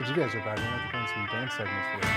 Because you guys are bad. We have to find some dance segments for this.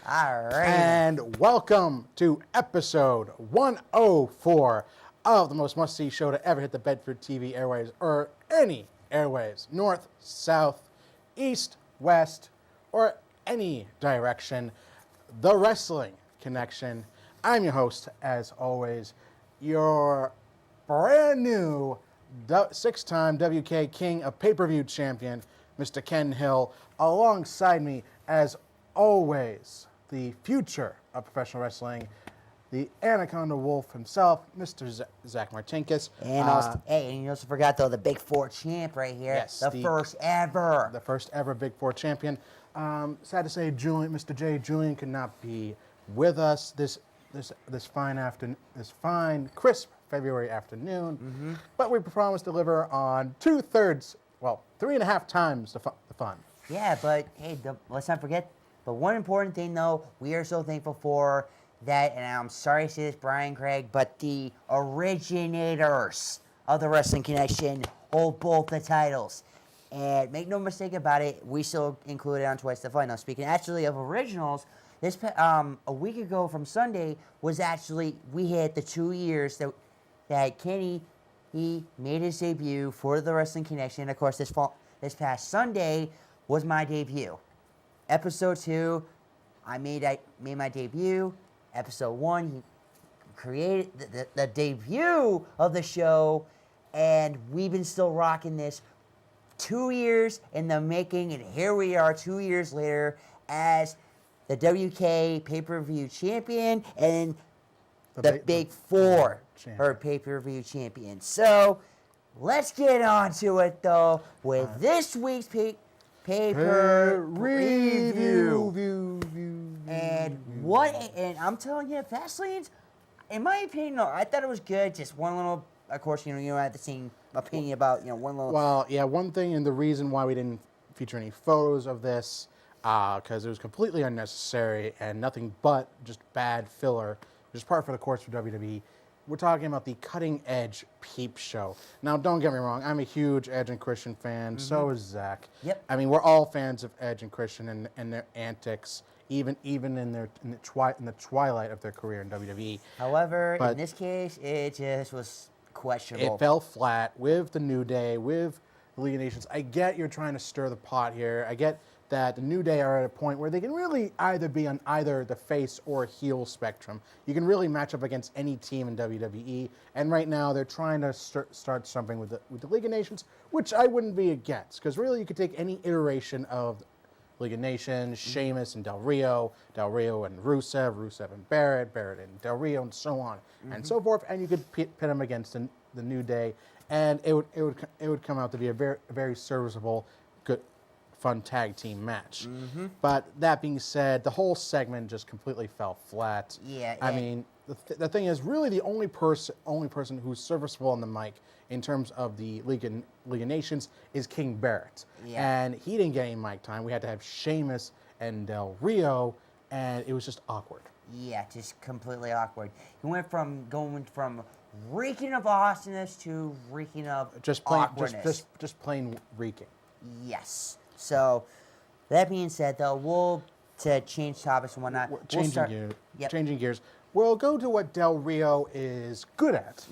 All right. And welcome to episode 104 of the most must-see show to ever hit the Bedford TV airways, or any airways, north, south, east, west, or any direction. The Wrestling Connection. I'm your host, as always, your brand new six-time WK King of Pay-Per-View champion, Mr. Ken Hill. Alongside me, as always, the future of professional wrestling, the Anaconda Wolf himself, Mr. Zack Martinkus. And you also forgot, though, the Big Four champ right here. Yes, the first ever. The first ever Big Four champion. Sad to say, Mr. J. Julian could not be with us this fine, crisp February afternoon. But we promised to deliver on 3.5 times the fun. Yeah, but hey, let's not forget. But one important thing, though, we are so thankful for that, and I'm sorry to say this, Brian Craig, but the originators of the Wrestling Connection hold both the titles. And make no mistake about it, we still include it on Twice the Fun. Now, speaking actually of originals, this a week ago from Sunday was actually, we hit the 2 years that Kenny, he made his debut for the Wrestling Connection. Of course, this past Sunday was my debut. Episode 2, I made my debut. Episode 1, he created the debut of the show, and we've been still rocking this 2 years in the making, and here we are 2 years later as the WK Pay-Per-View champion and the Big Four Pay-Per-View champion. So let's get on to it, though, with this week's Pay-Per-Review. And I'm telling you, Fastlane's, in my opinion, I thought it was good. Just one little, of course, you don't have the same opinion about, one little. Well, yeah, one thing, and the reason why we didn't feature any photos of this, because it was completely unnecessary and nothing but just bad filler, which is par for the course for WWE. We're talking about the Cutting Edge Peep Show. Now, don't get me wrong. I'm a huge Edge and Christian fan. So is Zack. Yep. I mean, we're all fans of Edge and Christian and their antics, even in the twilight of their career in WWE. However, in this case, it just was questionable. It fell flat with the New Day, with the League of Nations. I get you're trying to stir the pot here. I get that the New Day are at a point where they can really either be on either the face or heel spectrum. You can really match up against any team in WWE, and right now they're trying to start something with the League of Nations, which I wouldn't be against, because really you could take any iteration of League of Nations, Sheamus and Del Rio and Rusev and Barrett and Del Rio, and so on and so forth, and you could pit them against the New Day, and it would come out to be a very, very serviceable, good, fun tag team match. But that being said, the whole segment just completely fell flat. Yeah. I mean, the thing is, really the only person who's serviceable on the mic in terms of the League of Nations is King Barrett. Yeah. And he didn't get any mic time. We had to have Sheamus and Del Rio, and it was just awkward. Yeah, just completely awkward. He went from going from reeking of awesomeness to reeking of awkwardness. Just plain reeking. Yes. So, that being said, though, to change topics and whatnot. Changing gears. We'll go to what Del Rio is good at.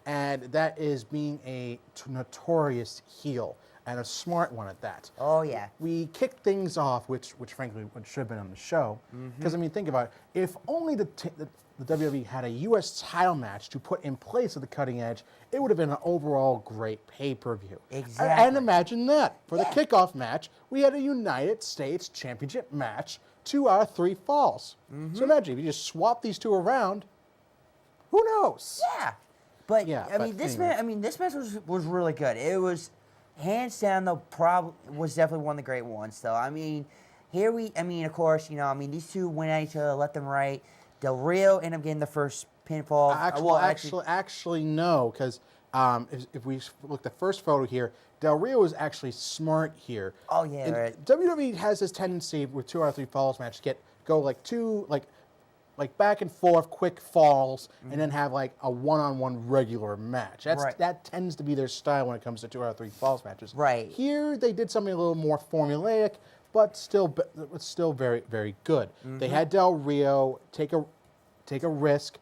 And that is being a notorious heel, and a smart one at that. Oh, yeah. We kicked things off, which frankly should have been on the show. Because, I mean, think about it. If only the WWE had a U.S. title match to put in place of the Cutting Edge, it would have been an overall great pay-per-view. Exactly. And imagine that. For the kickoff match, we had a United States Championship match 2 out of 3 falls. So imagine if you just swap these two around, who knows? Yeah. But Yeah, I but mean, this anyway. match. I mean, this match was really good. It was hands down the was definitely one of the great ones. Though I mean, I mean, of course, these two went at each other left and right. Del Rio ended up getting the first pinfall. Actually, no, because if we look at the first photo here, Del Rio is actually smart here. Oh yeah, And right. WWE has this tendency with 2 out of 3 falls matches go like two like back and forth quick falls, and then have like a one-on-one regular match. That tends to be their style when it comes to 2 out of 3 falls matches. Right. Here they did something a little more formulaic, but still very, very good. They had Del Rio take a risk,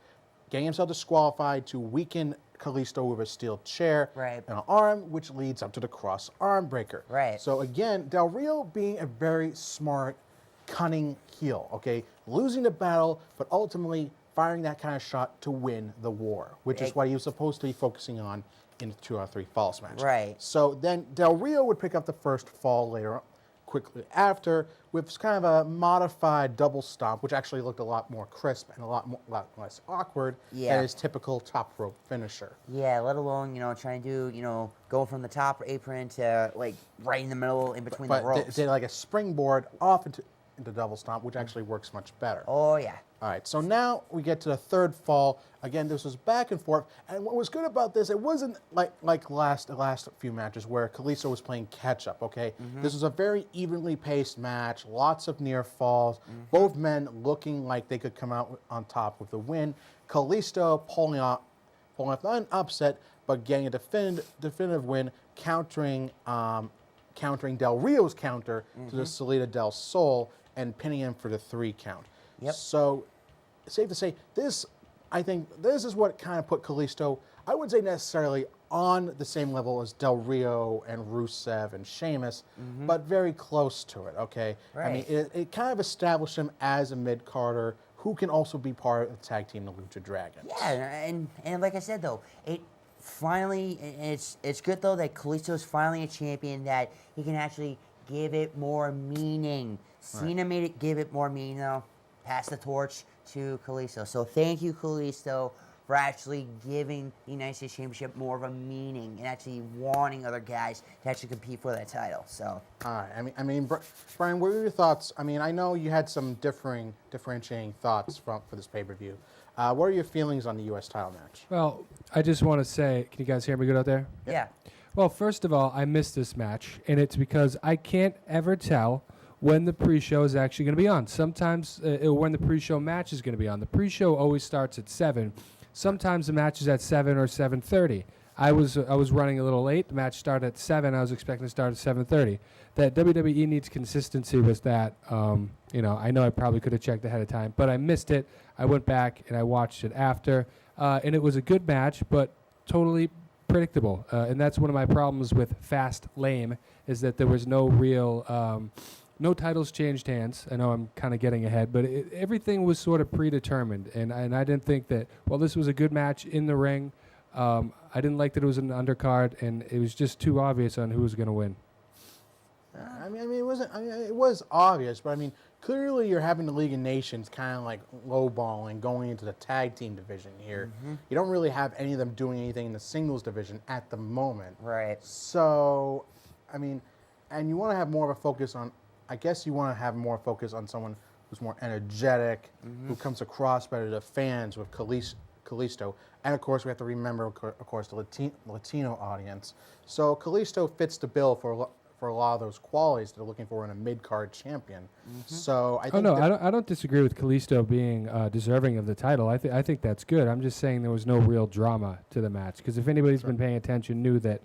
getting himself disqualified to weaken Kalisto with a steel chair Right. and an arm, which leads up to the cross arm breaker. Right. So again, Del Rio being a very smart, cunning heel, okay? Losing the battle, but ultimately firing that kind of shot to win the war, which is what he was supposed to be focusing on in the 2 out of 3 falls match. Right. So then Del Rio would pick up the first fall later, quickly after, with kind of a modified double stomp, which actually looked a lot more crisp and a lot less awkward than his typical top rope finisher. Yeah, let alone trying to do go from the top apron to like right in the middle in between the ropes. They like a springboard off into double stomp, which actually works much better. Oh yeah. All right, so now we get to the third fall. Again, this was back and forth, and what was good about this, it wasn't like the last few matches where Kalisto was playing catch up. Okay, this was a very evenly paced match, lots of near falls, both men looking like they could come out on top with the win. Kalisto pulling off not an upset, but getting a definitive win, countering Del Rio's counter to the Salida del Sol and pinning him for the 3 count. Yep. So, safe to say, I think this is what kind of put Kalisto, I wouldn't say necessarily on the same level as Del Rio and Rusev and Sheamus, but very close to it, okay? Right. I mean, it kind of established him as a mid-carder who can also be part of the tag team, the Lucha Dragons. Yeah, and like I said though, it's good though that Kalisto is finally a champion that he can actually give it more meaning. Cena made it give it more meaning though. Pass the torch to Kalisto. So thank you, Kalisto, for actually giving the United States Championship more of a meaning and actually wanting other guys to actually compete for that title. So. All right. I mean, Brian, what are your thoughts? I mean, I know you had some differentiating thoughts for this pay-per-view. What are your feelings on the U.S. title match? Well, I just want to say, can you guys hear me good out there? Yeah. Well, first of all, I missed this match, and it's because I can't ever tell when the pre-show is actually going to be on. Sometimes when the pre-show match is going to be on. The pre-show always starts at 7. Sometimes the match is at 7 or 7:30. I was running a little late. The match started at 7. I was expecting to start at 7:30. That WWE needs consistency with that. I know I probably could have checked ahead of time, but I missed it. I went back and I watched it after, and it was a good match, but totally predictable. And that's one of my problems with Fastlane is that there was no real. No titles changed hands. I know I'm kind of getting ahead, but everything was sort of predetermined, and I didn't think that. Well, this was a good match in the ring. I didn't like that it was an undercard, and it was just too obvious on who was going to win. I mean, it wasn't. I mean, it was obvious, but I mean, clearly you're having the League of Nations kind of like lowballing going into the tag team division here. You don't really have any of them doing anything in the singles division at the moment. Right. So, I mean, and you want to have more of a focus on. I guess you want to have more focus on someone who's more energetic, who comes across better to fans with Kalisto. And of course, we have to remember, of course, the Latino audience. So Kalisto fits the bill for a lot of those qualities they're looking for in a mid-card champion. So I think I don't disagree with Kalisto being deserving of the title. I think that's good. I'm just saying there was no real drama to the match because if anybody's been paying attention, knew that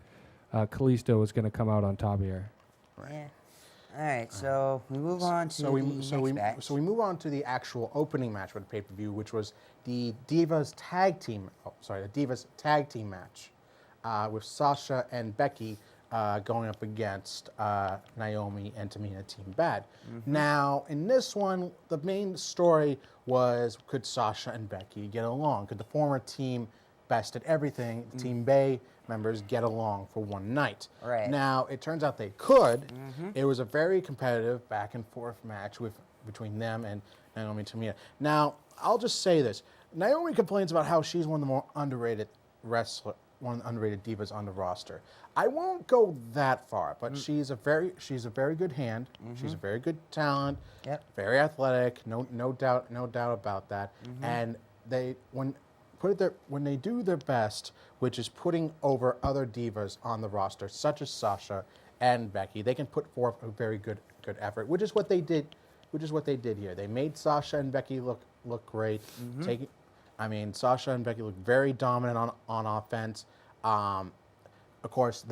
Kalisto was going to come out on top here. Yeah. All right, so we move on to the next match. So we move on to the actual opening match for the pay-per-view, which was the Divas tag team. The Divas tag team match with Sasha and Becky going up against Naomi and Tamina Team Bad. Now, in this one, the main story was could Sasha and Becky get along? Could the former team Best at Everything, Team Bay members get along for one night? Right. Now, it turns out they could. It was a very competitive back and forth match with between them and Naomi and Tamina. Now, I'll just say this: Naomi complains about how she's one of the more underrated one of the underrated divas on the roster. I won't go that far, but she's a very good hand. She's a very good talent. Yep. Very athletic. No doubt about that. And when they do their best, which is putting over other divas on the roster, such as Sasha and Becky, they can put forth a very good effort, which is what they did. Here. They made Sasha and Becky look great. Sasha and Becky look very dominant on offense. Of course,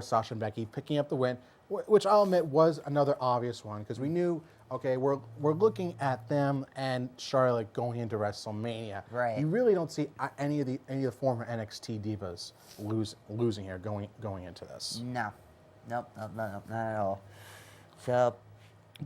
Sasha and Becky picking up the win, which I'll admit was another obvious one because we knew, okay, we're looking at them and Charlotte going into WrestleMania. Right. You really don't see any of the former NXT divas losing here going into this. No. Nope, not at all. So.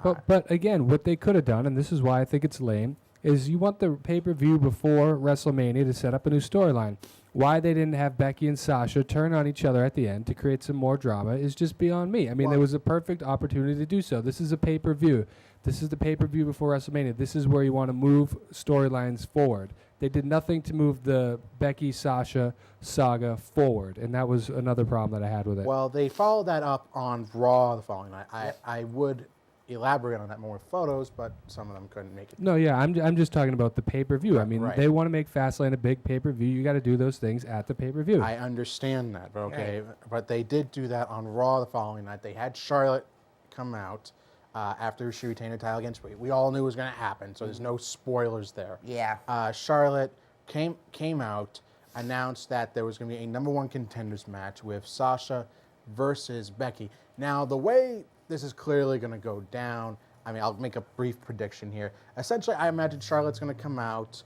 But again, what they could have done, and this is why I think it's lame, is you want the pay-per-view before WrestleMania to set up a new storyline. Why they didn't have Becky and Sasha turn on each other at the end to create some more drama is just beyond me. I mean, there was a perfect opportunity to do so. This is a pay-per-view. This is the pay-per-view before WrestleMania. This is where you want to move storylines forward. They did nothing to move the Becky-Sasha saga forward, and that was another problem that I had with it. Well, they followed that up on Raw the following night. I would elaborate on that more with photos, but some of them couldn't make it. No, yeah, I'm just talking about the pay-per-view. I mean, Right. they want to make Fastlane a big pay-per-view. You got to do those things at the pay-per-view. I understand that, but okay. But they did do that on Raw the following night. They had Charlotte come out after she retained her title against Rhea. We all knew it was going to happen, so there's no spoilers there. Yeah. Charlotte came out, announced that there was going to be a #1 contenders match with Sasha versus Becky. Now, the way this is clearly going to go down, I'll make a brief prediction here. Essentially, I imagine Charlotte's going to come out,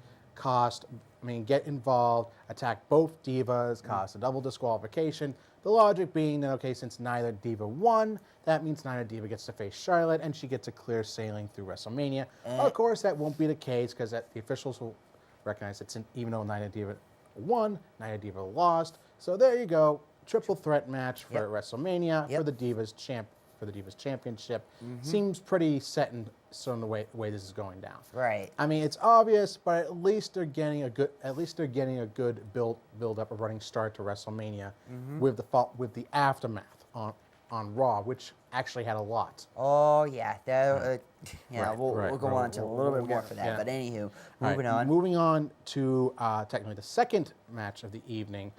get involved, attack both divas, cause a double disqualification. The logic being that, okay, since neither diva won, that means neither diva gets to face Charlotte, and she gets a clear sailing through WrestleMania. Of course, that won't be the case because the officials will recognize that even though neither diva won, neither diva lost. So there you go, triple threat match for WrestleMania for the Divas Championship. Seems pretty set in stone the way this is going down. Right. It's obvious, but at least they're getting a good build up, a running start to WrestleMania with the aftermath on Raw, which actually had a lot. Oh yeah, we'll go Right. on to a little bit more for that. Yeah. But anywho, Moving on. Moving on to technically the second match of the evening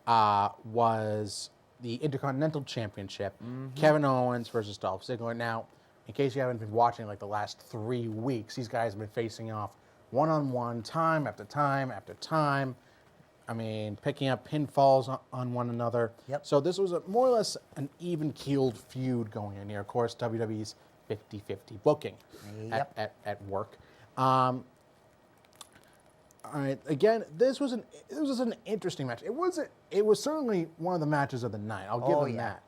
was the Intercontinental Championship, Kevin Owens versus Dolph Ziggler. Now, in case you haven't been watching like the last 3 weeks, these guys have been facing off one-on-one time after time after time. Picking up pinfalls on one another. Yep. So this was more or less an even-keeled feud going on here. Of course, WWE's 50-50 booking at work. All right. Again, this was an interesting match. It was certainly one of the matches of the night. I'll give them that.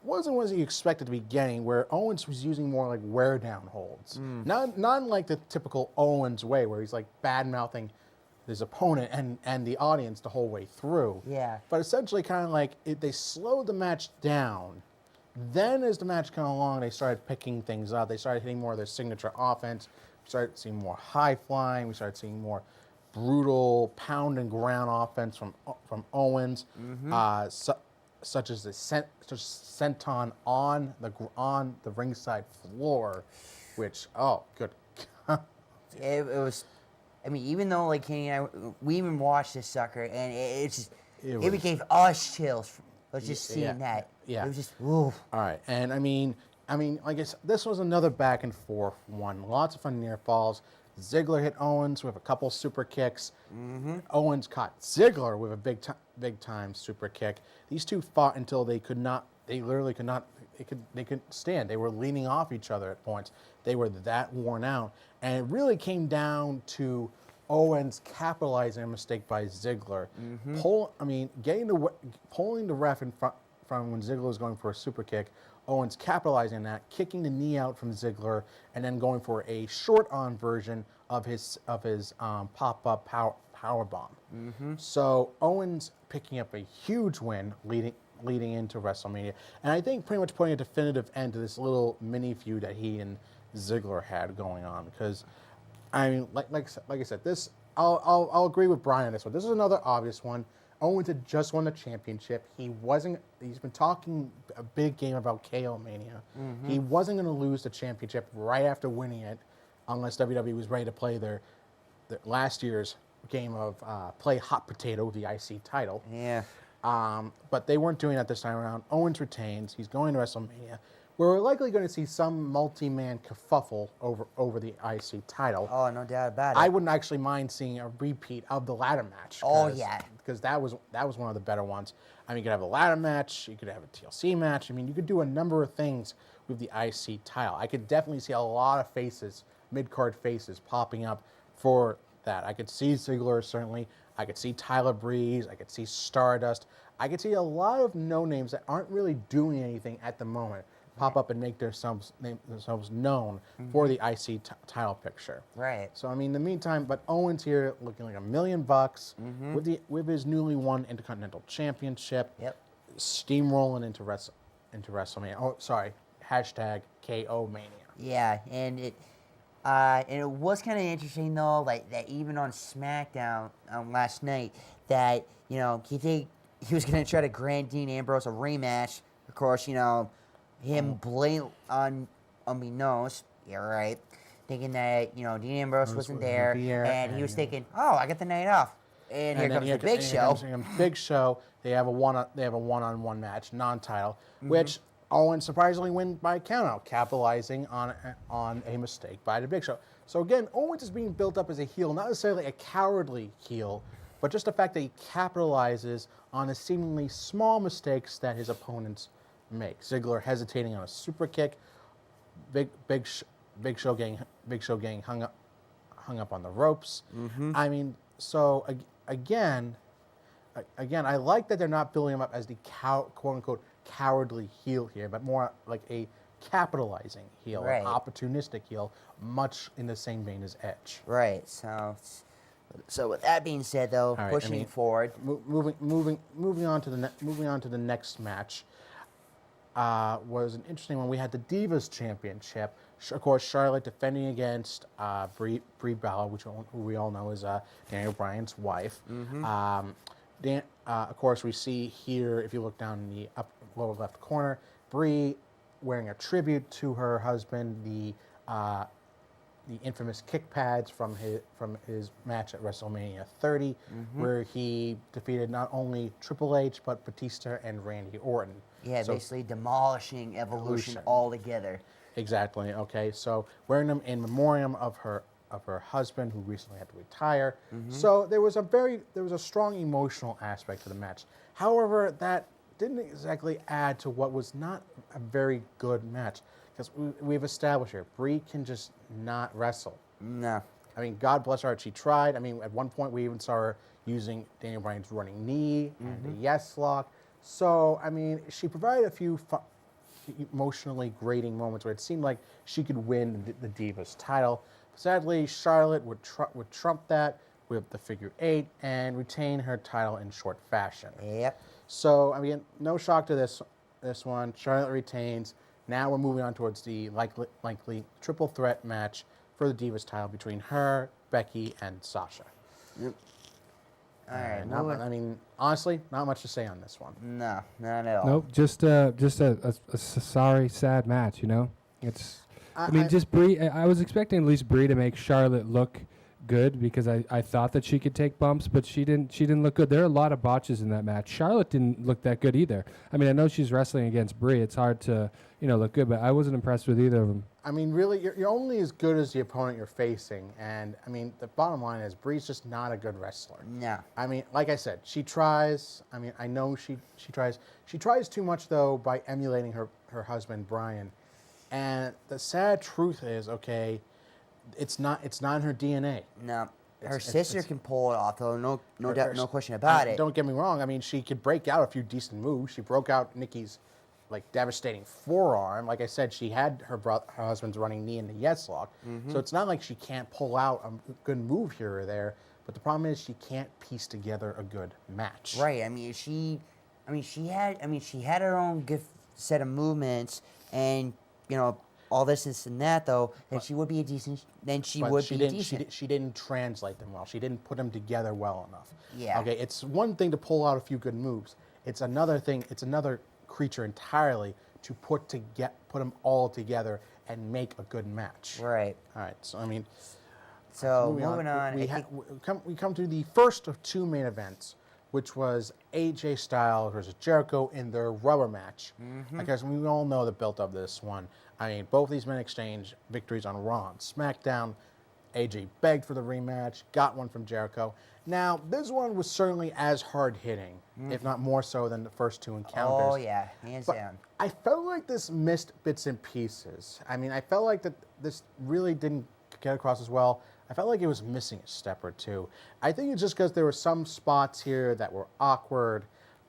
Wasn't what you expected to be getting, where Owens was using more like wear down holds. Not like the typical Owens way, where he's like bad mouthing his opponent and the audience the whole way through. Yeah. But essentially, kind of like they slowed the match down. Then, as the match came along, they started picking things up. They started hitting more of their signature offense. We started seeing more high flying. We started seeing more brutal pound and ground offense from Owens, such as the senton on the ringside floor, which good. It was. Even though like Kenny and I, we even watched this sucker, and it gave us chills. Just seeing that. Yeah. It was just ooh. All right, and I guess this was another back and forth one. Lots of fun near falls. Ziggler hit Owens with a couple super kicks. Owens caught Ziggler with a big time super kick. These two fought until they could not. They literally could not. They couldn't stand. They were leaning off each other at points. They were that worn out, and it really came down to Owens capitalizing a mistake by Ziggler. Pulling the ref in front from when Ziggler was going for a super kick. Owens capitalizing on that, kicking the knee out from Ziggler, and then going for a short-on version of his pop-up power bomb. So Owens picking up a huge win, leading into WrestleMania, and I think pretty much putting a definitive end to this little mini feud that he and Ziggler had going on. Because, I mean, like I said, this I'll agree with Brian on this one. This is another obvious one. Owens had just won the championship. He's been talking a big game about KO Mania. He wasn't going to lose the championship right after winning it, unless WWE was ready to play their last year's game of play hot potato, the IC title. Yeah. But they weren't doing that this time around. Owens retains. He's going to WrestleMania. We're likely going to see some multi-man kerfuffle over the IC title. Oh, no doubt about it. I wouldn't actually mind seeing a repeat of the ladder match. Oh, yeah. Because that was one of the better ones. I mean, you could have a ladder match. You could have a TLC match. I mean, you could do a number of things with the IC title. I could definitely see a lot of faces, mid-card faces, popping up for that. I could see Ziggler, certainly. I could see Tyler Breeze. I could see Stardust. I could see a lot of no-names that aren't really doing anything at the moment pop up and make themselves known for the IC title picture. Right. So I mean, in the meantime, but Owens here looking like $1 million with his newly won Intercontinental Championship. Yep. Steamrolling into WrestleMania. Oh, sorry. Hashtag KO Mania. Yeah, and it was kind of interesting though, like that even on SmackDown last night, that he was going to try to grant Dean Ambrose a rematch. Of course, him blatant unbeknownst, yeah, right, thinking that Dean Ambrose wasn't there, and he was thinking, oh, I got the night off, and here comes the Big Show. Big Show. They have a one-on-one match, non-title, which Owens surprisingly win by countout, capitalizing on a mistake by the Big Show. So again, Owens is being built up as a heel, not necessarily a cowardly heel, but just the fact that he capitalizes on the seemingly small mistakes that his opponents make. Ziggler hesitating on a super kick, Big Show getting hung up on the ropes. I mean, so again, I like that they're not building him up as the quote unquote cowardly heel here, but more like a capitalizing heel, right. An opportunistic heel, much in the same vein as Edge. Right. So with that being said, though, right, pushing forward, moving on to the next match. Was an interesting one. We had the Divas Championship. Of course, Charlotte defending against Brie Bella, who we all know is Daniel Bryan's wife. Of course, we see here, if you look down in the lower left corner, Brie wearing a tribute to her husband, the infamous kick pads from his match at WrestleMania 30, where he defeated not only Triple H but Batista and Randy Orton. Yeah, so basically demolishing Evolution altogether. Exactly. Okay, so wearing them in memoriam of her husband who recently had to retire. So there was a strong emotional aspect to the match. However, that didn't exactly add to what was not a very good match, because we've established here Brie can just not wrestle. No. I mean, God bless her, she tried. I mean, at one point we even saw her using Daniel Bryan's running knee and the yes lock. So, I mean, she provided a few emotionally grating moments where it seemed like she could win the Divas title. Sadly, Charlotte would trump that with the figure 8 and retain her title in short fashion. Yep. So, I mean, no shock to this one. Charlotte retains. Now we're moving on towards the likely triple threat match for the Divas title between her, Becky, and Sasha. Yep. All right. I mean, honestly, not much to say on this one. No, not at all. Nope, just a sorry, sad match. It's. I mean, just Brie. I was expecting at least Brie to make Charlotte look good, because I thought that she could take bumps, but she didn't look good. There are a lot of botches in that match. Charlotte didn't look that good either. I mean, I know she's wrestling against Brie. It's hard to look good, but I wasn't impressed with either of them. I mean, really, you're only as good as the opponent you're facing, and I mean, the bottom line is Brie's just not a good wrestler. No. I mean, like I said, she tries. I mean, I know she tries. She tries too much though by emulating her husband Brian, and the sad truth is, okay, it's not in her DNA. No. Her sister can pull it off, though. No doubt, no question about it. Don't get me wrong. I mean, she could break out a few decent moves. She broke out Nikki's devastating forearm. Like I said, she had her husband's running knee in the yes lock. So it's not like she can't pull out a good move here or there. But the problem is she can't piece together a good match. Right. I mean, she had her own good set of movements, and all this and that, though, then she would be a decent. Then she But would she be didn't. decent. She didn't translate them well. She didn't put them together well enough. Yeah. Okay. It's one thing to pull out a few good moves. It's another thing. It's another creature entirely to put them all together and make a good match. Right. All right. So I mean, So moving on, we come to the first of two main events, which was AJ Styles versus Jericho in their rubber match. I guess we all know the build of this one. I mean, both these men exchanged victories on Raw and SmackDown. AJ begged for the rematch, got one from Jericho. Now, this one was certainly as hard-hitting, if not more so than the first two encounters. Oh yeah, hands But down. I felt like this missed bits and pieces. I mean, I felt like that this really didn't get across as well. I felt like it was missing a step or two. I think it's just because there were some spots here that were awkward.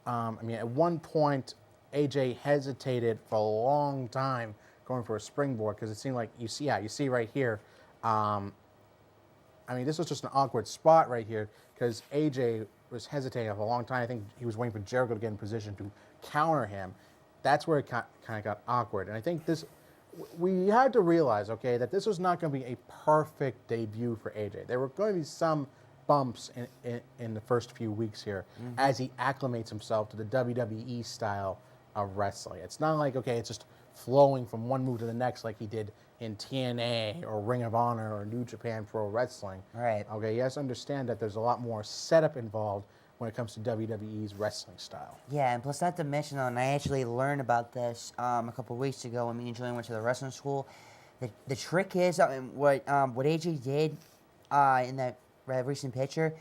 I mean, at one point, AJ hesitated for a long time going for a springboard because it seemed like you see right here. I mean, this was just an awkward spot right here because AJ was hesitating for a long time. I think he was waiting for Jericho to get in position to counter him. That's where it kind of got awkward. And I think we had to realize, okay, that this was not going to be a perfect debut for AJ. There were going to be some bumps in the first few weeks here as he acclimates himself to the WWE style of wrestling. It's not like, okay, it's just flowing from one move to the next like he did in TNA or Ring of Honor or New Japan Pro Wrestling. Right. Okay, you have to understand that there's a lot more setup involved when it comes to WWE's wrestling style. Yeah, and plus not to mention, and I actually learned about this a couple of weeks ago when me and Julian went to the wrestling school. The trick is, what AJ did in that recent picture,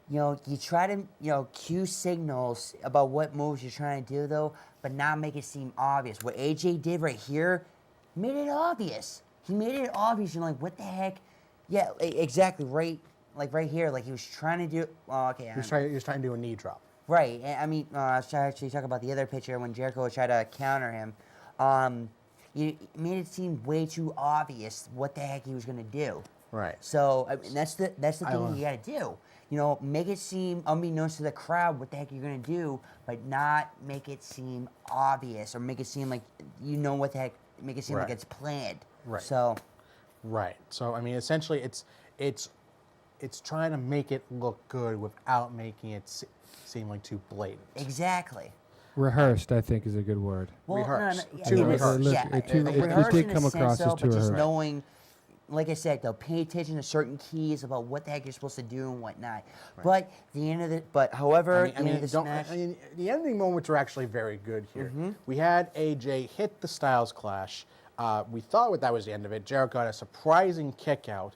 you try to, cue signals about what moves you're trying to do, though, but not make it seem obvious. What AJ did right here made it obvious. He made it obvious. You're like, what the heck? Yeah, exactly, right. Like right here, like he was trying to do. Oh, okay. He was trying to do a knee drop. Right. I mean, I was trying to actually talk about the other picture when Jericho tried to counter him. You made it seem way too obvious what the heck he was gonna do. Right. So I mean, that's the thing you gotta do. Make it seem unbeknownst to the crowd what the heck you're gonna do, but not make it seem obvious or make it seem like you know what the heck. Make it seem like it's planned. Right. So. Right. So I mean, essentially, it's trying to make it look good without making it seem like too blatant. Exactly. Rehearsed, I think, is a good word. Well, Rehearsed. No, Too rehearsed. It did come across as too but just rehearsed. knowing, like I said, they'll pay attention to certain keys about what the heck you're supposed to do and whatnot. Right. But however, the ending moments are actually very good here. We had AJ hit the Styles Clash. We thought that was the end of it. Jericho had a surprising kick out.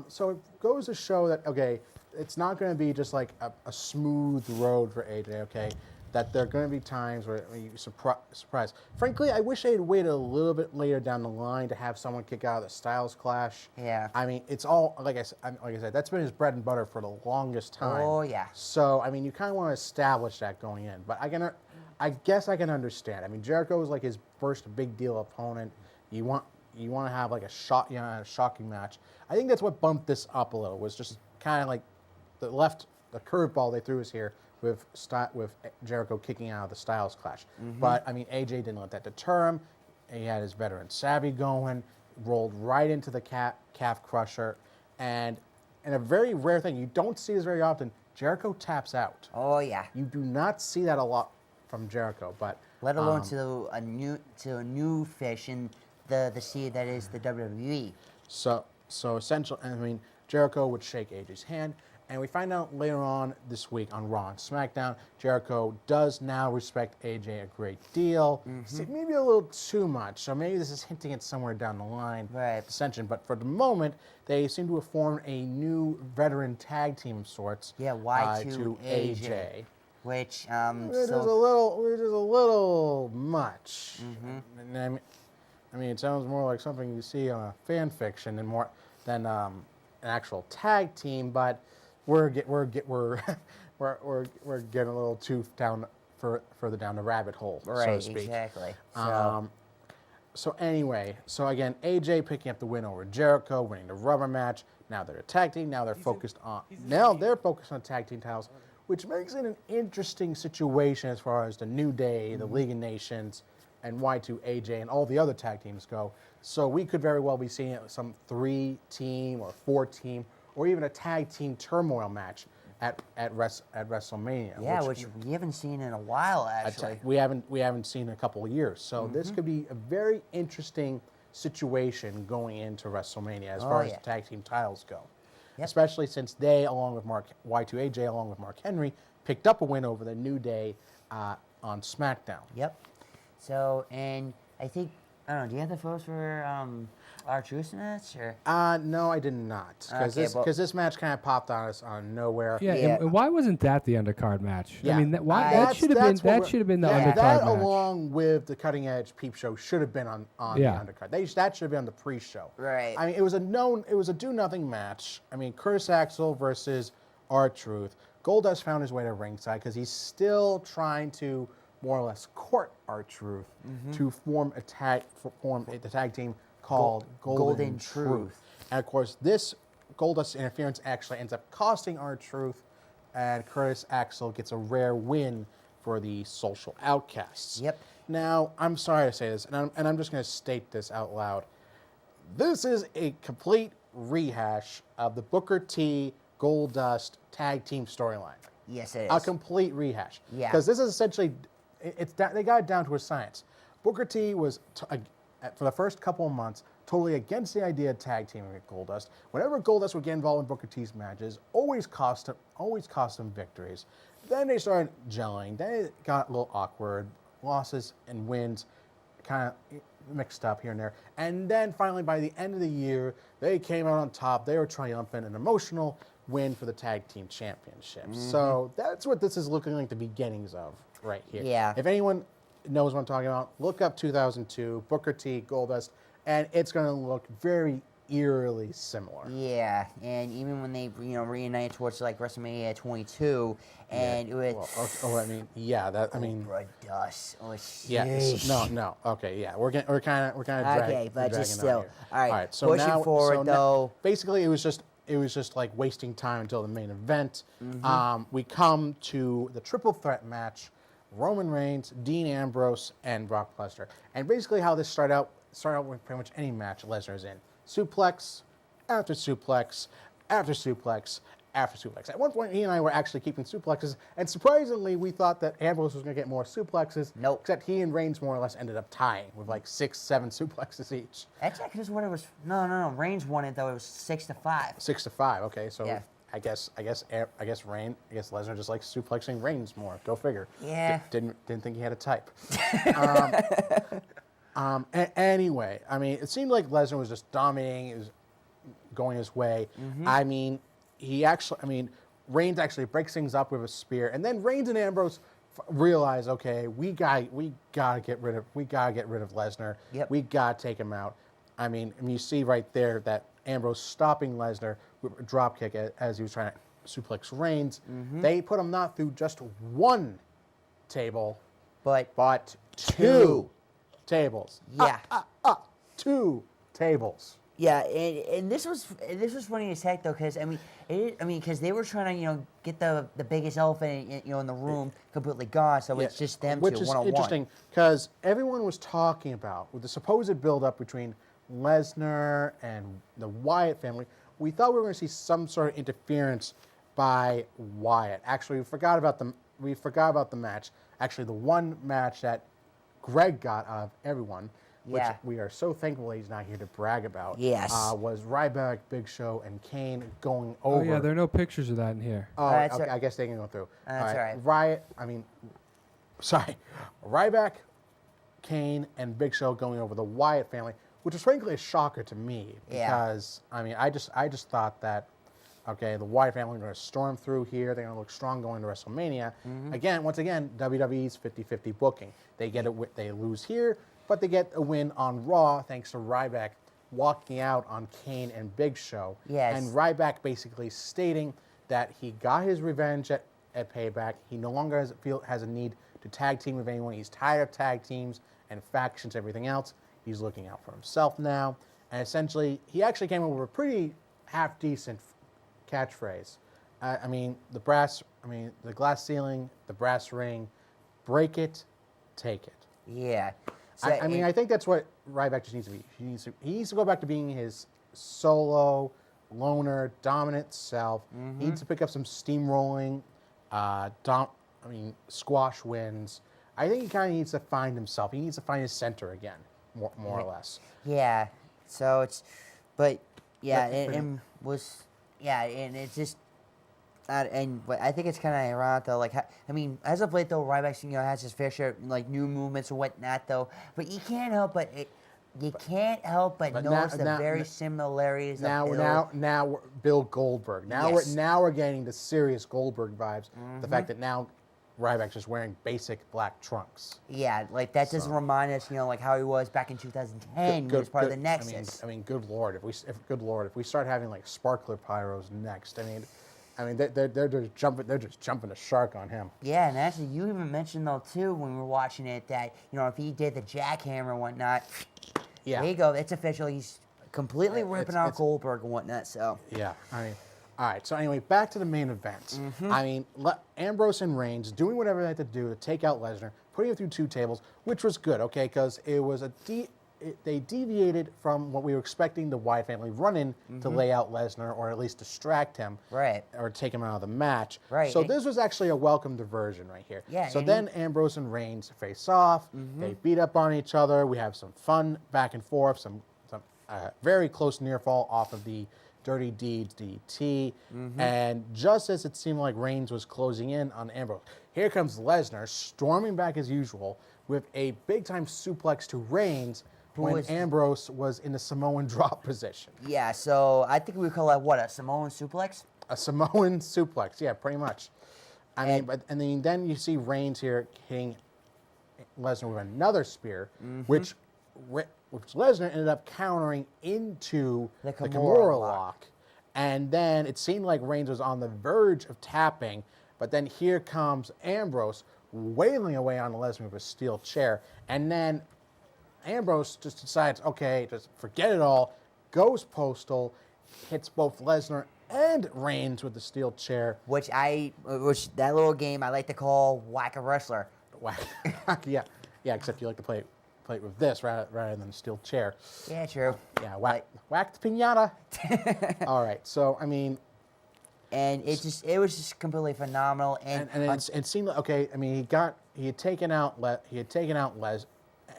So it goes to show that, okay, it's not going to be just like a smooth road for AJ, okay? That there are going to be times where you surprise. Frankly, I wish they'd waited a little bit later down the line to have someone kick out of the Styles Clash. Yeah. I mean, it's all, like I said, that's been his bread and butter for the longest time. Oh, yeah. So, I mean, you kind of want to establish that going in. But I guess I can understand. I mean, Jericho is like his first big deal opponent. You want to have like a shocking match. I think that's what bumped this up a little. Was just kind of like the curveball they threw us here with Jericho kicking out of the Styles Clash. But I mean, AJ didn't let that deter him. He had his veteran savvy going, rolled right into the calf crusher, and a very rare thing you don't see this very often. Jericho taps out. Oh yeah. You do not see that a lot from Jericho, but let alone to a new fish in the sea that is the WWE. So essential. I mean, Jericho would shake AJ's hand, and we find out later on this week on Raw and SmackDown, Jericho does now respect AJ a great deal. Maybe a little too much. So maybe this is hinting at somewhere down the line. Right. Dissension. But for the moment, they seem to have formed a new veteran tag team of sorts. Yeah, to AJ. Which Which is a little much. And I mean, it sounds more like something you see on a fan fiction than an actual tag team. But we're getting a little too further down the rabbit hole, so to speak. Exactly. So anyway, again, AJ picking up the win over Jericho, winning the rubber match. Now they're a tag team. Now they're focused on tag team titles, which makes it an interesting situation as far as the New Day, the League of Nations, and Y2AJ and all the other tag teams go. So we could very well be seeing some 3-team or 4-team or even a tag team turmoil match at WrestleMania. Yeah, which we haven't seen in a while, actually. We haven't seen in a couple of years. So this could be a very interesting situation going into WrestleMania as far as the tag team titles go. Yep. Especially since they, along with Y2AJ, along with Mark Henry, picked up a win over the New Day on SmackDown. Yep. So, and I think, I don't know, do you have the photos for R-Truth match? Or? No, I did not. Because this match kind of popped on us on nowhere. Yeah, and why wasn't that the undercard match? Yeah. I mean, that should have been the undercard that match. along with the Cutting Edge Peep Show should have been on the undercard. That should have been on the pre-show. Right. I mean, it was a do-nothing match. I mean, Curtis Axel versus R-Truth. Goldust found his way to ringside because he's still trying to more or less court R-Truth to form the tag team called Golden Truth. And of course, this Goldust interference actually ends up costing R-Truth, and Curtis Axel gets a rare win for the Social Outcasts. Yep. Now, I'm sorry to say this, and I'm just going to state this out loud. This is a complete rehash of the Booker T Goldust tag team storyline. Yes, it is. A complete rehash. Yeah. Because this is essentially, they got it down to a science. Booker T was, for the first couple of months, totally against the idea of tag teaming with Goldust. Whenever Goldust would get involved in Booker T's matches, always cost him victories. Then they started gelling. Then it got a little awkward. Losses and wins kind of mixed up here and there. And then finally, by the end of the year, they came out on top. They were triumphant, an emotional win for the tag team championships. So that's what this is looking like the beginnings of right here. Yeah. If anyone knows what I'm talking about, look up 2002, Booker T, Goldust, and it's going to look very eerily similar. Yeah, and even when they reunite towards like WrestleMania 22, and it was dust. Oh, No. Okay, yeah, we're kind of dragging. Okay, but just on still. here. All right, So pushing now, forward though. Basically, it was just like wasting time until the main event. We come to the triple threat match: Roman Reigns, Dean Ambrose, and Brock Lesnar. And basically, how this started out with pretty much any match Lesnar's in: suplex after suplex after suplex after suplex. At one point, he and I were actually keeping suplexes, and surprisingly, we thought that Ambrose was going to get more suplexes. Nope. Except he and Reigns more or less ended up tying with like 6-7 suplexes each. Actually, because what it was. No. Reigns won it though. It was 6-5. 6-5. Okay, so Yeah. I guess Lesnar just likes suplexing Reigns more. Go figure. Yeah. Didn't think he had a type. Anyway, I mean, it seemed like Lesnar was just dominating. It was going his way. I mean, Reigns actually breaks things up with a spear, and then Reigns and Ambrose realize, okay, we gotta get rid of Lesnar. Yep. We gotta take him out. I mean, you see right there that Ambrose stopping Lesnar with a drop kick as he was trying to suplex Reigns. They put him not through just one table, but two tables. Yeah. 2 tables. Yeah, and this was funny as heck though, because because they were trying to get the biggest elephant in the room completely gone, so it's just them which two is one-on-one. interesting because everyone was talking about with the supposed build-up between Lesnar and the Wyatt family. We thought we were going to see some sort of interference by Wyatt. Actually, we forgot about the match. Actually, the one match that Greg got out of everyone, which we are so thankful he's not here to brag about. Yes. Was Ryback, Big Show, and Kane going over. Oh yeah, there are no pictures of that in here. Oh, That's okay, all- I guess they can go through. That's all right. Ryback, Kane, and Big Show going over the Wyatt family, which was frankly a shocker to me because I just thought that, okay, the Wyatt family are going to storm through here. They're going to look strong going to WrestleMania. Once again, WWE's 50-50 booking. They lose here, but they get a win on Raw thanks to Ryback walking out on Kane and Big Show. Yes. And Ryback basically stating that he got his revenge at Payback. He no longer has a need to tag team with anyone. He's tired of tag teams and factions, everything else. He's looking out for himself now. And essentially, he actually came up with a pretty half-decent catchphrase. The glass ceiling, the brass ring, break it, take it. Yeah. So I mean, I think that's what Ryback just needs to be. He needs to go back to being his solo, loner, dominant self. He needs to pick up some steamrolling, squash wins. I think he kind of needs to find himself. He needs to find his center again, more or less. Yeah. So it's, but yeah, But- and it's just. But I think it's kind of ironic though. Like, I mean, as of late though, Ryback has his fair share of, like, new movements and whatnot though. But you can't help but notice the very similarities. Now Bill Goldberg. Now we're getting the serious Goldberg vibes. The fact that now Ryback's just wearing basic black trunks. Yeah, like that doesn't remind us, like how he was back in 2010 when he was part of the Nexus. I mean, good lord, if we start having like sparkler pyros next, I mean, they're just jumping the shark on him. Yeah, and actually, you even mentioned though too when we were watching it that if he did the jackhammer and whatnot, there you go, it's official. He's completely ripping out Goldberg and whatnot. So yeah, I mean, all right. So anyway, back to the main event. I mean, Ambrose and Reigns doing whatever they had to do to take out Lesnar, putting him through 2 tables, which was good, okay, because it was they deviated from what we were expecting the Wyatt family run-in to lay out Lesnar, or at least distract him, right, or take him out of the match. Right. So this was actually a welcome diversion right here. Yeah. So then Ambrose and Reigns face off. They beat up on each other. We have some fun back and forth. Some very close near fall off of the Dirty Deeds DT. And just as it seemed like Reigns was closing in on Ambrose, here comes Lesnar storming back as usual with a big-time suplex to Reigns when Ambrose was in the Samoan drop position. Yeah, so I think we would call that what, a Samoan suplex? A Samoan suplex, yeah, pretty much. I mean, then you see Reigns here hitting Lesnar with another spear, which Lesnar ended up countering into the Kimura lock. And then it seemed like Reigns was on the verge of tapping, but then here comes Ambrose wailing away on Lesnar with a steel chair, and then Ambrose just decides, okay, just forget it all, goes postal, hits both Lesnar and Reigns with the steel chair. Which that little game I like to call Whack a Wrestler. yeah, except you like to play it with this rather than a steel chair. Yeah, true. Yeah, whack the piñata. All right, so I mean, and it was just completely phenomenal. And it seemed like, okay. I mean, he had taken out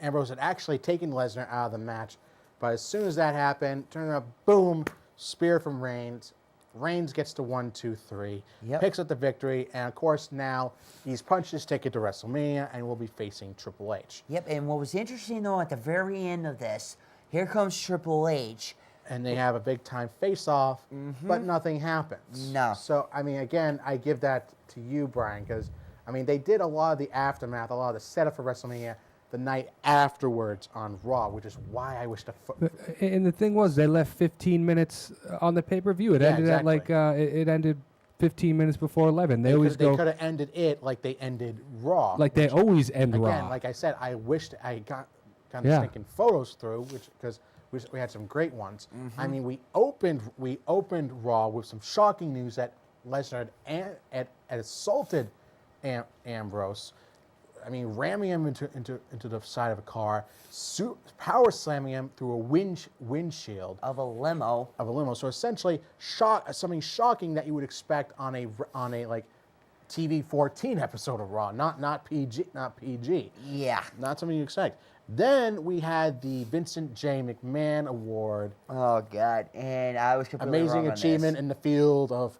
Ambrose had actually taken Lesnar out of the match, but as soon as that happened, turn up, boom, spear from Reigns. Reigns gets to 1, 2, 3, picks up the victory, and of course now he's punched his ticket to WrestleMania and will be facing Triple H. Yep, and what was interesting though, at the very end of this, here comes Triple H. And they have a big time face-off, but nothing happens. No. So, I mean, again, I give that to you, Brian, because, I mean, they did a lot of the aftermath, a lot of the setup for WrestleMania the night afterwards on Raw, which is why I wish to... And the thing was, they left 15 minutes on the pay-per-view. It ended at like, it ended 15 minutes before 11. They could have ended it like they ended Raw. Like they always end Raw. Again, like I said, I wished I got the stinking photos through, because we had some great ones. I mean, we opened Raw with some shocking news that Lesnar had assaulted Ambrose. I mean, ramming him into the side of a car, power slamming him through a windshield of a limo. So essentially, something shocking that you would expect on a like TV 14 episode of Raw, not PG. Yeah, not something you expect. Then we had the Vincent J. McMahon Award. Oh God! And I was completely amazing wrong achievement on in the field of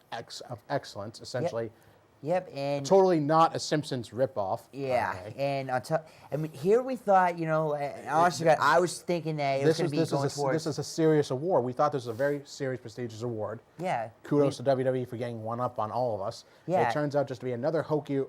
excellence, essentially. Yep, and totally not a Simpsons ripoff. Yeah, and I mean, here we thought, honestly, I was thinking that it was going to be going towards... This is a serious award. We thought this was a very serious, prestigious award. Yeah. Kudos to WWE for getting one up on all of us. Yeah. It turns out just to be another hokey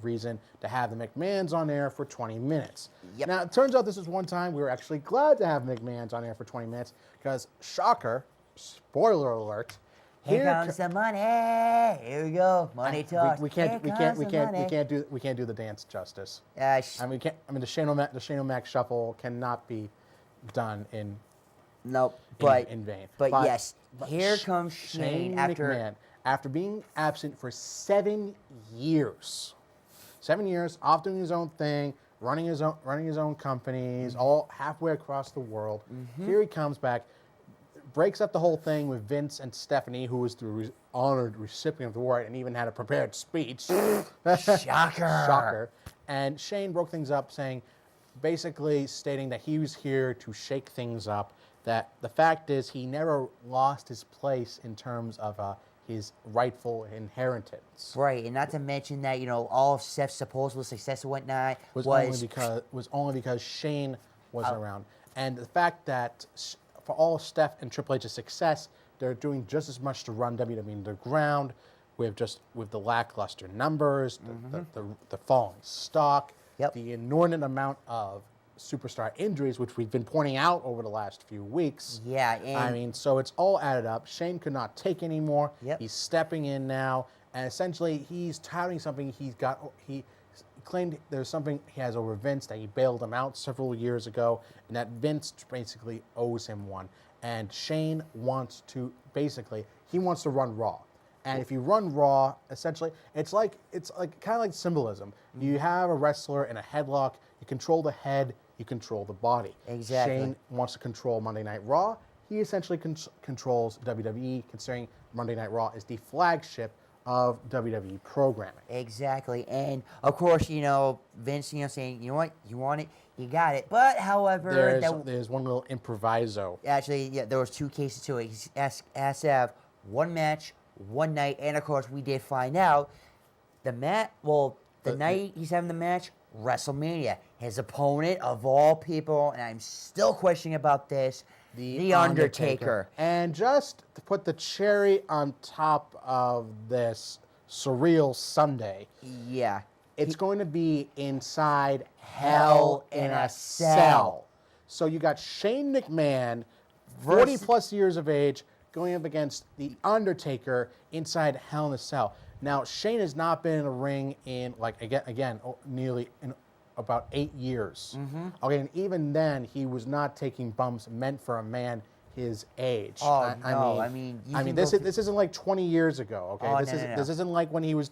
reason to have the McMahons on air for 20 minutes. Yep. Now, it turns out this is one time we were actually glad to have McMahons on air for 20 minutes because, shocker, spoiler alert, here comes the money. Here we go. Money talk. We can't do the dance justice. The Shane O'Mac shuffle cannot be done in vain. But yes, here comes Shane McMahon after being absent for 7 years. 7 years, off doing his own thing, running his own companies, all halfway across the world. Here he comes back, breaks up the whole thing with Vince and Stephanie, who was the honored recipient of the award and even had a prepared speech. Shocker. And Shane broke things up, basically stating that he was here to shake things up, that the fact is he never lost his place in terms of his rightful inheritance. Right, and not to mention that, all of Seth's supposed success and whatnot was only because Shane wasn't around. And the fact that for all of Steph and Triple H's success, they're doing just as much to run WWE underground with the lackluster numbers, the falling stock, the inordinate amount of superstar injuries, which we've been pointing out over the last few weeks. Yeah, so it's all added up. Shane could not take anymore. He's stepping in now, and essentially he's touting something he claimed there's something he has over Vince, that he bailed him out several years ago, and that Vince basically owes him one. And Shane wants to run Raw. And if you run Raw, essentially, it's like kind of like symbolism. You have a wrestler in a headlock. You control the head. You control the body. Exactly. Shane wants to control Monday Night Raw. He essentially controls WWE, considering Monday Night Raw is the flagship of WWE programming. Exactly. And, of course, Vince, saying, you know what, you want it, you got it. But, however... There's one little improviso. Actually, yeah, there was 2 cases to it. He asked to have one match, one night, and, of course, we did find out the night he's having the match, WrestleMania. His opponent, of all people, and I'm still questioning about this, The Undertaker. And just to put the cherry on top of this surreal Sunday, it's going to be inside Hell in a Cell. So you got Shane McMahon, 40-plus years of age, going up against The Undertaker inside Hell in a Cell. Now, Shane has not been in a ring in, nearly about 8 years. Okay, and even then, he was not taking bumps meant for a man his age. This isn't like 20 years ago. Okay, this isn't like when he was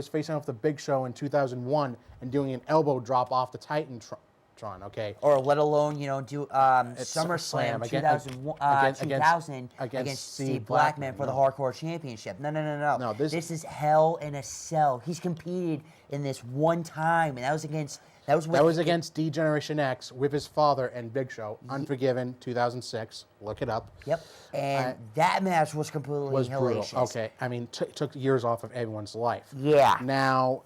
facing off the Big Show in 2001 and doing an elbow drop off the Titantron. Okay, or let alone do SummerSlam 2000 against Steve Blackman for the Hardcore Championship. No. This is Hell in a Cell. He's competed in this one time, and that was against D-Generation X with his father and Big Show. Unforgiven, 2006. Look it up. Yep. And that match was completely hellacious. Brutal. Okay, took years off of everyone's life. Yeah. Now,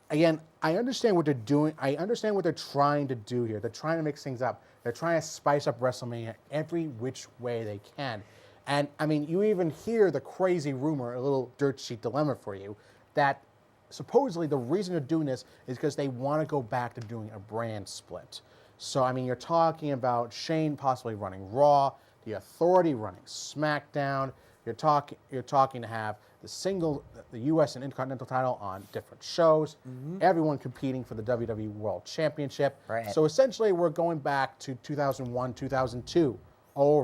again, I understand what they're doing. I understand what they're trying to do here. They're trying to mix things up. They're trying to spice up WrestleMania every which way they can. And, you even hear the crazy rumor, a little dirt sheet dilemma for you, that supposedly the reason they're doing this is because they want to go back to doing a brand split. So, you're talking about Shane possibly running Raw, The Authority running SmackDown. You're talking to have the U.S. and Intercontinental title on different shows. Everyone competing for the WWE World Championship. Right. So essentially, we're going back to 2001, 2002.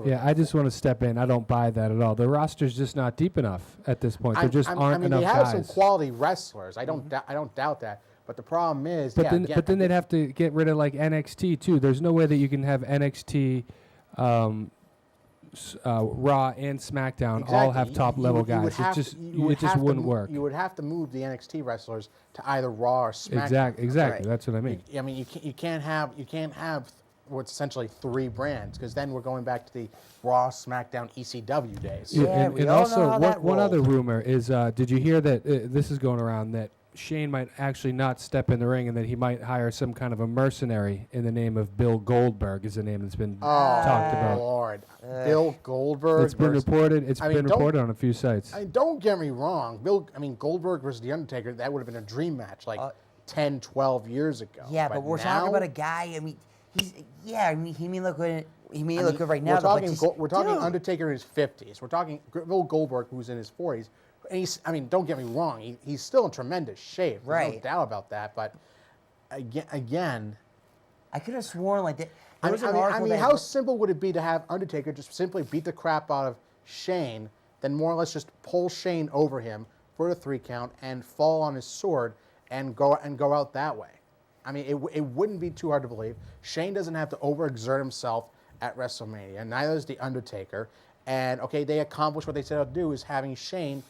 Yeah, I just want to step in. I don't buy that at all. The roster's just not deep enough at this point. There just aren't enough guys. They have some quality wrestlers. I don't doubt that. But the problem is, but then they'd have to get rid of NXT too. There's no way that you can have NXT. Raw and SmackDown all have top level guys. It just wouldn't work. You would have to move the NXT wrestlers to either Raw or SmackDown. Exactly. That's what I mean. You can't have what's essentially 3 brands, because then we're going back to the Raw, SmackDown, ECW days. And also one other rumor is, did you hear that this is going around that Shane might actually not step in the ring, and that he might hire some kind of a mercenary in the name of Bill Goldberg is the name that's been talked about. Oh, Lord. Bill Goldberg. It's been reported. It's been reported on a few sites. Don't get me wrong. Goldberg versus The Undertaker, that would have been a dream match 10, 12 years ago. Yeah, but we're talking about a guy, he may look good. He may look good right now. We're talking Undertaker in his 50s. We're talking Bill Goldberg, who's in his 40s. And don't get me wrong, he's still in tremendous shape. There's no doubt about that. But again, I could have sworn that. How simple would it be to have Undertaker just simply beat the crap out of Shane, then more or less just pull Shane over him for the 3 count and fall on his sword and go out that way? I mean, it wouldn't be too hard to believe. Shane doesn't have to overexert himself at WrestleMania. Neither does The Undertaker. And, okay, they accomplished what they set out to do, is having Shane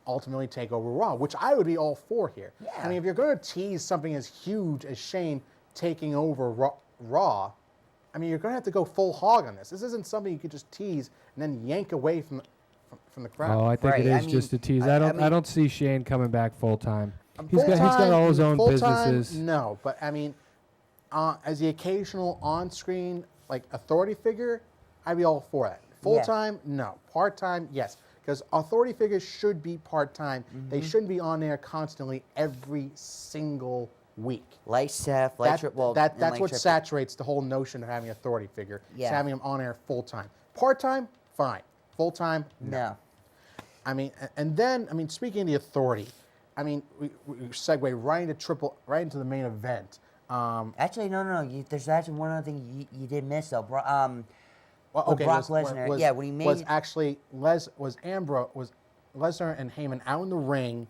ultimately take over Raw, which I would be all for here. Yeah. I mean, if you're going to tease something as huge as Shane taking over Raw, I mean, you're going to have to go full hog on this. This isn't something you could just tease and then yank away from the crowd. Oh, I think Right, it I is mean, just a tease. I I mean- don't see Shane coming back full time. He's got all his own full-time, businesses. No, but I mean, as the occasional on-screen like authority figure, I'd be all for that. Full-time, no. Part-time, yes. Because authority figures should be part-time. They shouldn't be on there constantly every single week. Like Seth, like That's like what Triple. saturates the whole notion of having an authority figure. Yeah. Is having them on air full-time. Part-time, fine. Full-time, No. I mean, and then, I mean, speaking of the authority, I mean, we segue right into the main event. Actually, no. There's actually one other thing you did miss though. Well, okay, Brock Lesnar. When he made was actually was Lesnar and Heyman out in the ring,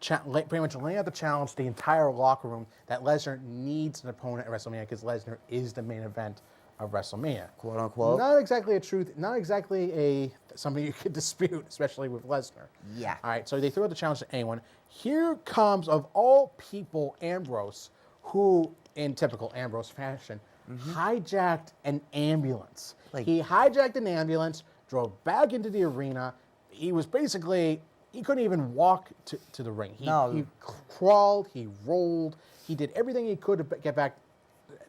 pretty much laying out the challenge to the entire locker room that Lesnar needs an opponent at WrestleMania because Lesnar is the main event of WrestleMania. quote unquote. Not exactly a truth, not exactly something you could dispute, especially with Lesnar. Yeah. All right, so they threw out the challenge to anyone. Here comes, of all people, Ambrose, who, in typical Ambrose fashion, hijacked an ambulance. He hijacked an ambulance, drove back into the arena. He was basically, he couldn't even walk to the ring. He crawled, he rolled, he did everything he could to get back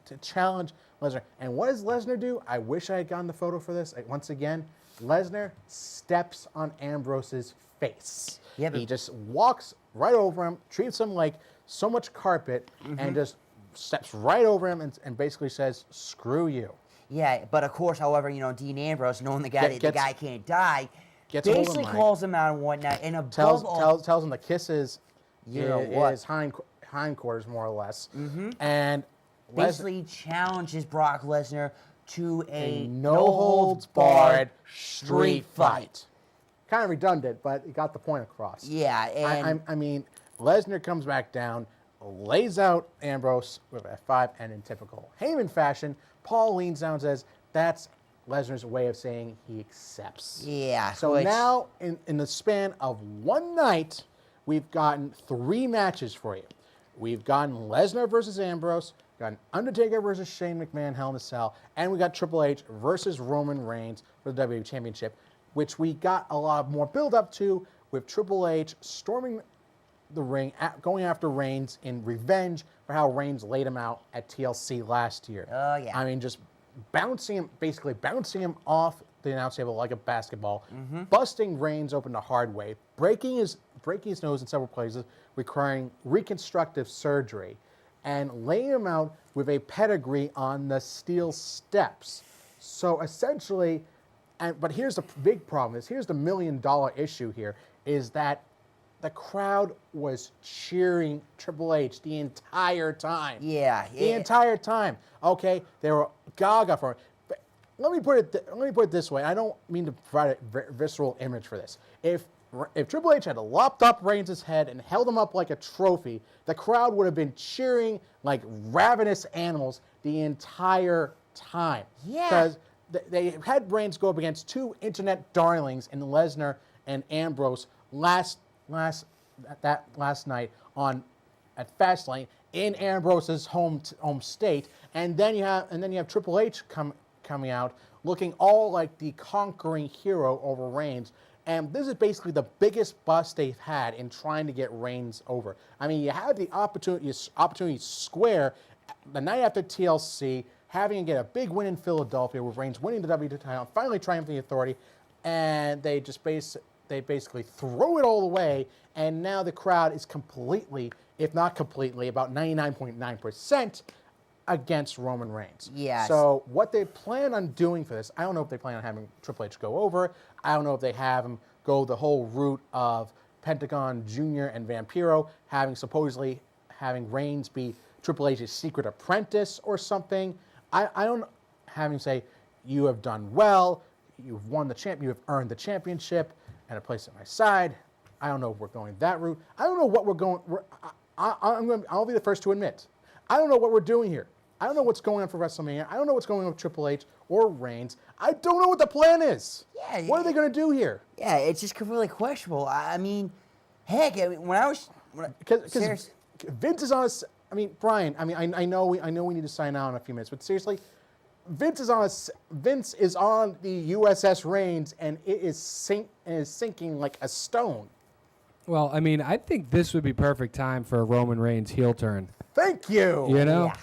to challenge Lesnar. And what does Lesnar do? I wish I had gotten the photo for this. Once again, Lesnar steps on Ambrose's face. Yeah, he just walks right over him, treats him like so much carpet, and just steps right over him and basically says, "Screw you." Yeah, but of course, however, Dean Ambrose, knowing the guy the guy can't die, gets a hold of basically Mike. calls him out and whatnot, and above tells all, tells him the kisses what? is hindquarters more or less, and basically challenges Brock Lesnar to a no-holds-barred street fight. Kind of redundant, but he got the point across. Yeah, and I mean, Lesnar comes back down, lays out Ambrose with F5, and in typical Heyman fashion, Paul leans down and says, that's Lesnar's way of saying he accepts. yeah. So now, in the span of one night, we've gotten 3 matches for you. We've gotten Lesnar versus Ambrose, got Undertaker versus Shane McMahon, Hell in a Cell, and we got Triple H versus Roman Reigns for the WWE Championship, which we got a lot more build up to with Triple H storming the ring, going after Reigns in revenge for how Reigns laid him out at TLC last year. Oh, yeah. I mean, just basically bouncing him off the announce table like a basketball, busting Reigns open the hard way, breaking his nose in several places, requiring reconstructive surgery, and laying him out with a pedigree on the steel steps. So essentially, but here's the big problem, here's the $1 million issue here, is that the crowd was cheering Triple H the entire time. Yeah. The entire time. Okay, they were gaga for it. But let me put it this way. I don't mean to provide a visceral image for this. If Triple H had lopped up Reigns' head and held him up like a trophy, the crowd would have been cheering like ravenous animals the entire time. Yeah. Because they had Reigns go up against 2 internet darlings in Lesnar and Ambrose last night at Fastlane in Ambrose's home state, and then you have Triple H coming out looking all like the conquering hero over Reigns, and this is basically the biggest bust they've had in trying to get Reigns over. I mean, you had the opportunity square the night after TLC, having him get a big win in Philadelphia with Reigns winning the WWE title, finally triumphing the Authority, and they just basically throw it all away, and now the crowd is completely, if not completely, about 99.9% against Roman Reigns. Yes. So what they plan on doing for this, I don't know if they plan on having Triple H go over. I don't know if they have him go the whole route of Pentagon Jr. and Vampiro, supposedly having Reigns be Triple H's secret apprentice or something. I don't have him say, you have done well, you've won the you have earned the championship, and a place at my side. I don't know if we're going that route. I don't know what we're going. I'll be the first to admit, I don't know what we're doing here. I don't know what's going on for WrestleMania. I don't know what's going on with Triple H or Reigns. I don't know what the plan is. Yeah. What are they going to do here? Yeah, it's just completely questionable. I mean, heck, when I was Because Vince is on us. I mean, Brian. I mean, I know we need to sign out in a few minutes, but seriously, Vince is on the USS Reigns, and it is sinking like a stone. Well, I mean, I think this would be perfect time for a Roman Reigns heel turn. Thank you. You know? Yeah.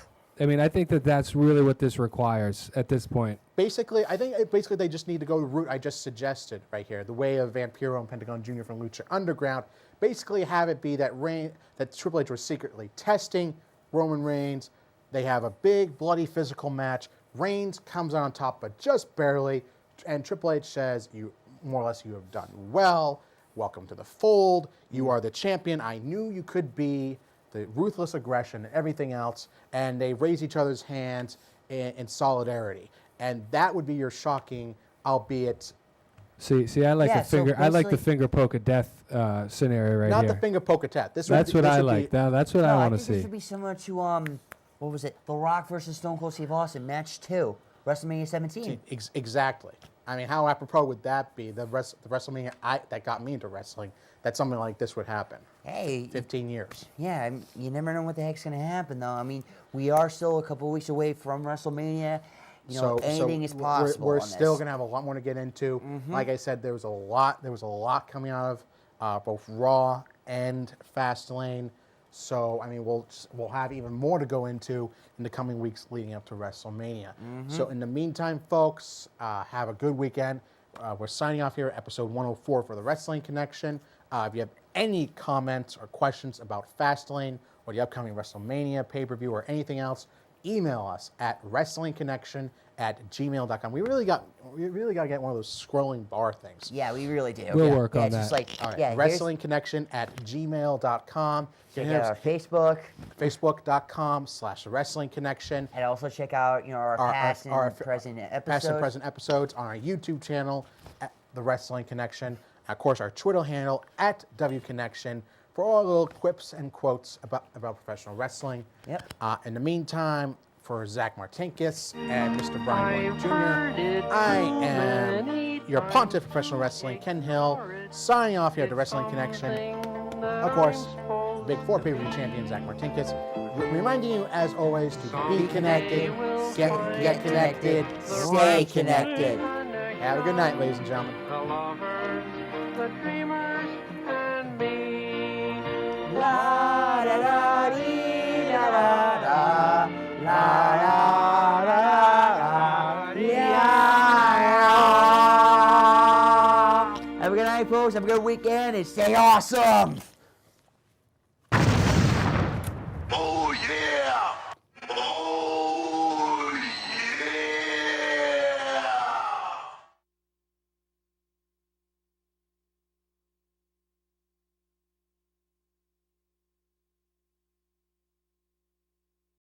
I mean, I think that's really what this requires at this point. Basically, I think they just need to go the route I just suggested right here, the way of Vampiro and Pentagon Jr. from Lucha Underground. Basically, have it be that Triple H was secretly testing Roman Reigns. They have a big, bloody, physical match. Reigns comes on top, but just barely, and Triple H says, "You more or less, you have done well. Welcome to the fold. You are the champion. I knew you could be." The ruthless aggression and everything else, and they raise each other's hands in solidarity, and that would be your shocking, albeit See, I like Yeah, the finger. so I like the basically- finger poke of death scenario right not here. the finger poke at that. That's what I like. That's what I No, want to think this see. should be similar to what was it? The Rock versus Stone Cold Steve Austin, match 2, WrestleMania 17. Exactly. I mean, how apropos would that be? The WrestleMania that got me into wrestling. That something like this would happen. Hey, 15 years. yeah, you never know what the heck's gonna happen, though. I mean, we are still a couple weeks away from WrestleMania. You know, anything is possible. We're on still this. going to have a lot more to get into. Like I said, there was a lot coming out of both Raw and Fastlane. So I mean, we'll have even more to go into in the coming weeks leading up to WrestleMania. So in the meantime, folks, have a good weekend. We're signing off here, episode 104 for the Wrestling Connection. If you have any comments or questions about Fastlane or the upcoming WrestleMania pay-per-view or anything else, email us at wrestlingconnection@gmail.com. We really got to get one of those scrolling bar things. Yeah, we really do. We'll yeah. work on it's just that. like, All right, yeah, wrestlingconnection@gmail.com. check out our Facebook, Facebook.com/wrestlingconnection. and also check out our past and present episodes. Past and present episodes on our YouTube channel at The Wrestling Connection. Of course, our Twitter handle at WConnection for all the little quips and quotes about professional wrestling. Yep. In the meantime, for Zack Martinkus and Mr. Brian Williams Jr., I am your Pontiff Professional Wrestling, Ken Hill, signing off here at The Wrestling Connection. Of course, Big 4 pay-per-view champion Zack Martinkus, reminding you, as always, to be connected, get connected, Stay connected. Have a good night, ladies and gentlemen. The lovers, the dreamers, and me. La da da dee da da da. La da da da yeah. Have a good night, folks. Have a good weekend, and stay awesome. Oh yeah!